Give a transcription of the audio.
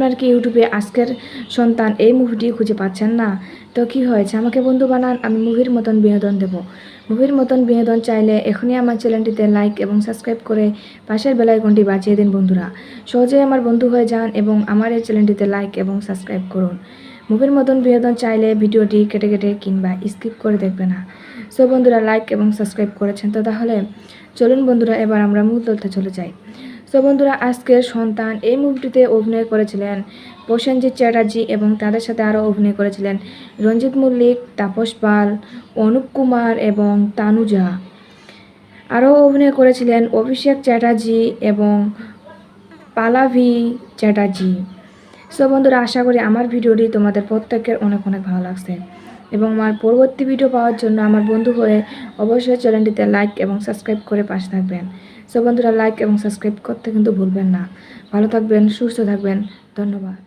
আপনার কি ইউটিউবে আজকের সন্তান এই মুভিটি খুঁজে পাচ্ছেন না? তো কি হয়েছে, আমাকে বন্ধু বানান, আমি মুভির মতন বিনোদন দেব। মুভির মতন বিনোদন চাইলে এখনই আমার চ্যানেলটিতে লাইক এবং সাবস্ক্রাইব করে পাশের বেল আইকনটি বাজিয়ে দিন বন্ধুরা। সহজেই আমার বন্ধু হয়ে যান এবং আমার এই চ্যানেলটিতে লাইক এবং সাবস্ক্রাইব করুন। মুভির মতন বিনোদন চাইলে ভিডিওটি কেটে কেটে কিংবা স্কিপ করে দেখবে না। সো বন্ধুরা, লাইক এবং সাবস্ক্রাইব করেছেন তো তাহলে চলুন বন্ধুরা, এবার আমরা মূল তথ্যে চলে যাই। সো বন্ধুরা, আজকের সন্তান এই মুভিটিতে অভিনয় করেছিলেন প্রসেনজিৎ চ্যাটার্জি এবং তাদের সাথে আরও অভিনয় করেছিলেন রঞ্জিত মল্লিক, তাপস পাল, অনুপ কুমার এবং তানুজা। আরও অভিনয় করেছিলেন অভিষেক চ্যাটার্জি এবং পালাভি চ্যাটার্জি। সো বন্ধুরা, আশা করি আমার ভিডিওটি তোমাদের প্রত্যেকের অনেক অনেক ভালো লাগছে এবং আমার পরবর্তী ভিডিও পাওয়ার জন্য আমার বন্ধু হয়ে অবশ্যই চ্যানেলটিতে লাইক এবং সাবস্ক্রাইব করে পাশে থাকবেন। সো বন্ধুরা, লাইক এবং সাবস্ক্রাইব করতে কিন্তু ভুলবেন না। ভালো থাকবেন, সুস্থ থাকবেন, ধন্যবাদ।